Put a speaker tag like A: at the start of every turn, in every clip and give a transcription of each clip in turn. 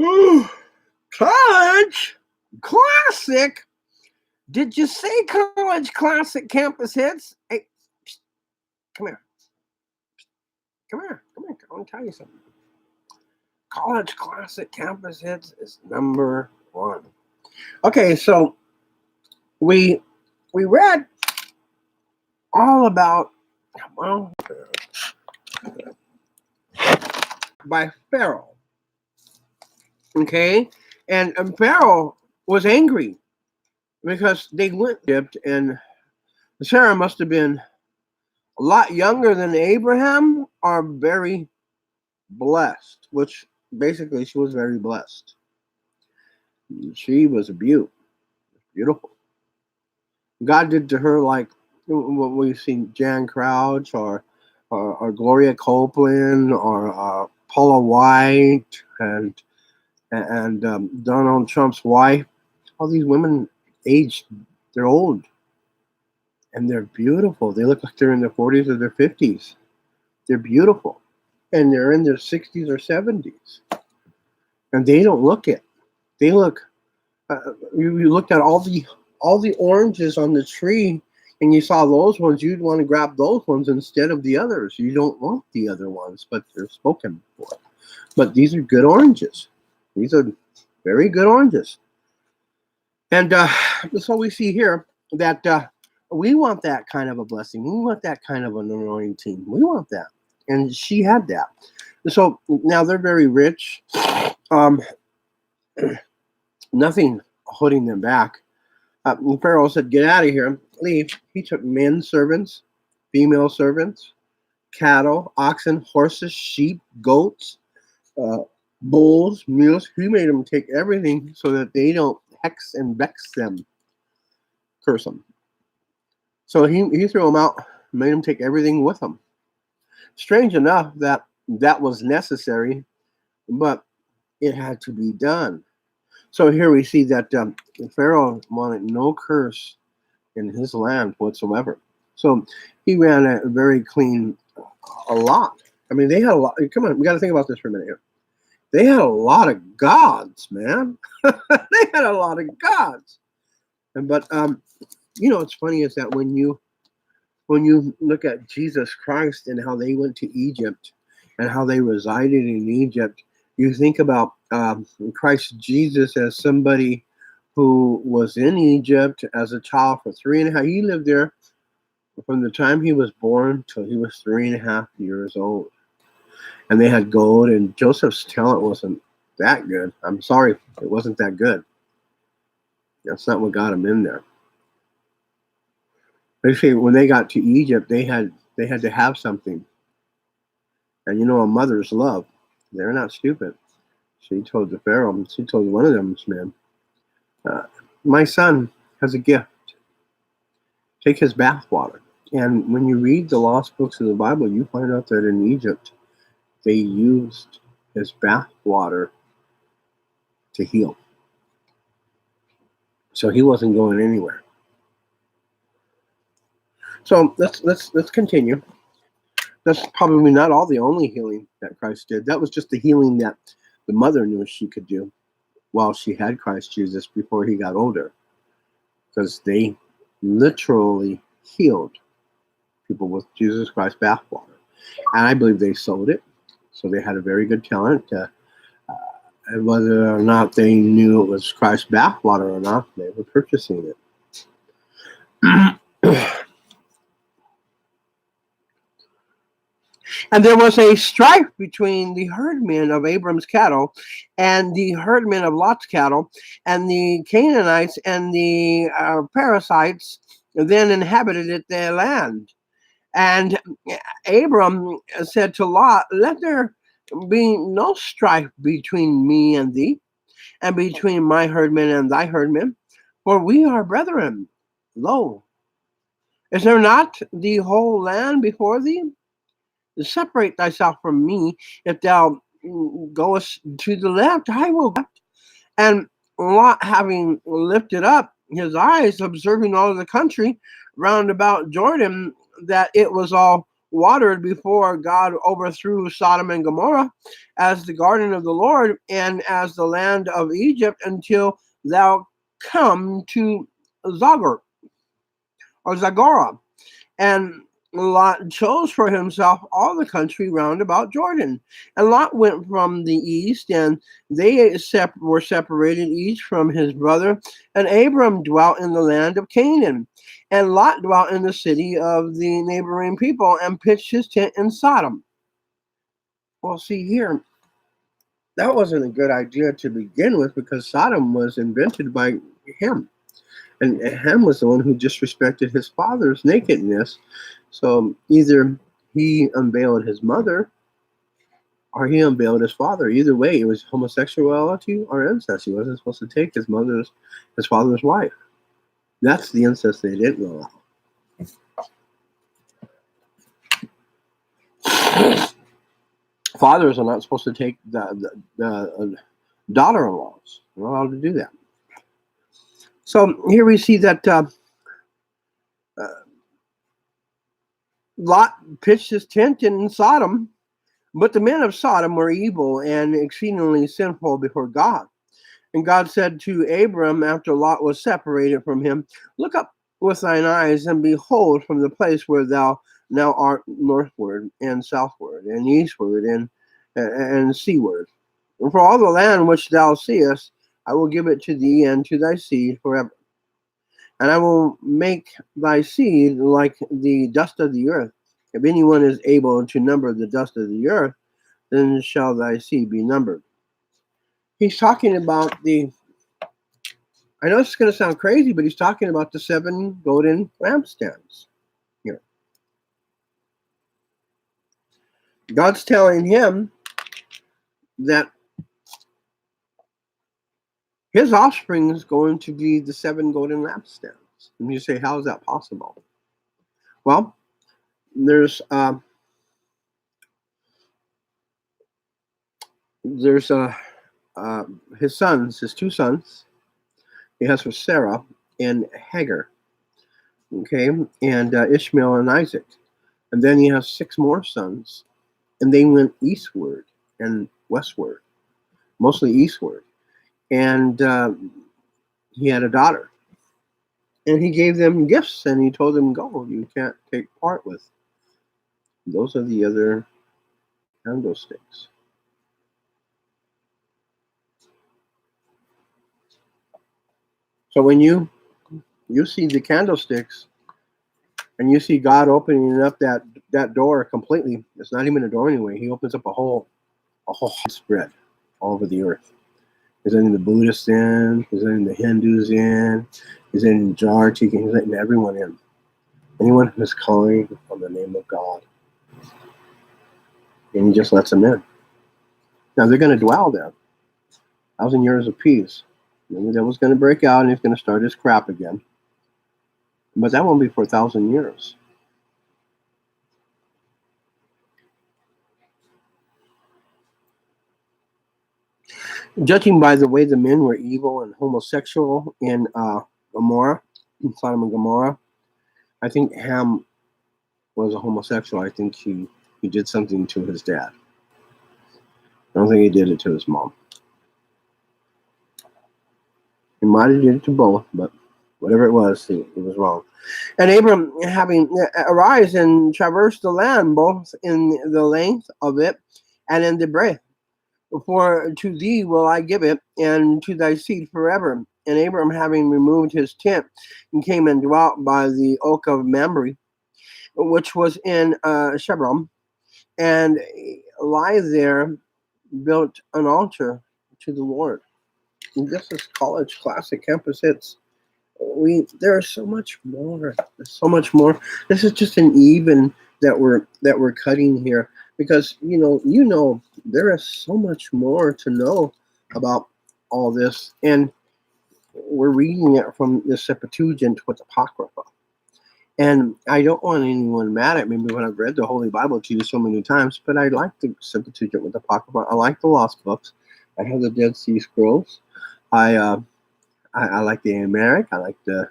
A: Ooh, college classic. Did you say college classic campus hits? Hey, come here. Come here. Come here. I want to tell you something. College classic campus hits is number one. Okay, so we read all about, well, by Pharaoh. Okay, and Pharaoh was angry because they went to Egypt, and Sarah must have been a lot younger than Abraham, or very blessed, which basically she was very blessed. She was a beautiful. God did to her like what we've seen Jan Crouch or Gloria Copeland or Paula White and Donald Trump's wife. All these women aged, they're old and they're beautiful. They look like they're in their 40s or their 50s. They're beautiful. And they're in their 60s or 70s. And they don't look it. They look, you looked at all the oranges on the tree and you saw those ones, you'd want to grab those ones instead of the others. You don't want the other ones, but they're spoken for. But these are good oranges. These are very good oranges. And so we see here that we want that kind of a blessing. We want that kind of an anointing. We want that. And she had that. So now they're very rich. Nothing holding them back. Pharaoh said, "Get out of here, leave." He took men servants, female servants, cattle, oxen, horses, sheep, goats, bulls, mules. He made them take everything so that they don't hex and vex them, curse them. So he threw them out, made them take everything with them. Strange enough that was necessary, but it had to be done. So here we see that Pharaoh wanted no curse in his land whatsoever. So he ran a very clean, a lot. I mean, they had a lot. Come on, we got to think about this for a minute here. They had a lot of gods, man. They had a lot of gods. But what's funny is that when you look at Jesus Christ and how they went to Egypt and how they resided in Egypt, you think about Christ Jesus as somebody who was in Egypt as a child for 3.5. He lived there from the time he was born till he was 3.5 years old. And they had gold, and Joseph's talent wasn't that good. I'm sorry, it wasn't that good. That's not what got him in there. Basically, when they got to Egypt, they had to have something. And a mother's love. They're not stupid. She told the Pharaoh, she told one of them men, my son has a gift. Take his bath water. And when you read the lost books of the Bible, you find out that in Egypt, they used his bath water to heal. So he wasn't going anywhere. So let's continue. That's probably not all the only healing that Christ did. That was just the healing that the mother knew she could do while she had Christ Jesus before he got older. Because they literally healed people with Jesus Christ bathwater. And I believe they sold it. So they had a very good talent. And whether or not they knew it was Christ bathwater or not, they were purchasing it. And there was a strife between the herdmen of Abram's cattle and the herdmen of Lot's cattle, and the Canaanites and the Perizzites then inhabited their land. And Abram said to Lot, "Let there be no strife between me and thee, and between my herdmen and thy herdmen, for we are brethren. Lo, is there not the whole land before thee? Separate thyself from me. If thou goest to the left, I will go left." And Lot, having lifted up his eyes, observing all of the country round about Jordan, that it was all watered before God overthrew Sodom and Gomorrah as the garden of the Lord and as the land of Egypt until thou come to Zagor or Zagora. And Lot chose for himself all the country round about Jordan. And Lot went from the east, and they were separated each from his brother. And Abram dwelt in the land of Canaan. And Lot dwelt in the city of the neighboring people and pitched his tent in Sodom. Well, see here, that wasn't a good idea to begin with because Sodom was invented by him. And Ham was the one who disrespected his father's nakedness. So either he unveiled his mother or he unveiled his father. Either way, it was homosexuality or incest. He wasn't supposed to take his father's wife. That's the incest they didn't allow. Fathers are not supposed to take the daughter-in-laws. They're not allowed to do that. So here we see that Lot pitched his tent in Sodom, but the men of Sodom were evil and exceedingly sinful before God. And God said to Abram after Lot was separated from him, look up with thine eyes and behold from the place where thou now art northward and southward and eastward and seaward. And for all the land which thou seest, I will give it to thee and to thy seed forever. And I will make thy seed like the dust of the earth. If anyone is able to number the dust of the earth, then shall thy seed be numbered. He's talking about I know it's going to sound crazy, but he's talking about the 7 golden lampstands here. God's telling him that his offspring is going to be the 7 golden lampstands. And you say, how is that possible? Well, there's his sons, his 2 sons. He has for Sarah and Hagar, okay, and Ishmael and Isaac. And then he has 6 more sons, and they went eastward and westward, mostly eastward. And he had a daughter. And he gave them gifts, and he told them, go, you can't take part with. Those are the other candlesticks. So when you see the candlesticks, and you see God opening up that door completely, it's not even a door anyway. He opens up a whole spread all over the earth. He's letting the Buddhists in. He's letting the Hindus in. He's letting Jarchi. He's letting everyone in. Anyone who's calling on the name of God. And he just lets them in. Now they're going to dwell there. 1,000 years of peace. And the devil's going to break out and he's going to start his crap again. But that won't be for 1,000 years. Judging by the way the men were evil and homosexual in Gomorrah, in Sodom and Gomorrah, I think Ham was a homosexual. I think he did something to his dad. I don't think he did it to his mom. He might have did it to both, but whatever it was, it was wrong. And Abram, having arise and traverse the land, both in the length of it and in the breadth, for to thee will I give it, and to thy seed forever. And Abram, having removed his tent, and came and dwelt by the oak of Mamre, which was in Shebron, and lie there, built an altar to the Lord. And this is college classic campus hits. There's so much more. There's so much more. This is just an even that we're cutting here, because you know there is so much more to know about all this, and we're reading it from the Septuagint with Apocrypha. And I don't want anyone mad at me when I've read the Holy Bible to you so many times, but I like the Septuagint with Apocrypha. I like the Lost Books. I have the Dead Sea Scrolls. I like the Aramaic. I like the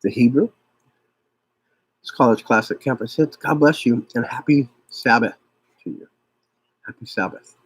A: Hebrew. It's College Classic Campus Hits. God bless you and happy Sabbath to you. Happy Sabbath.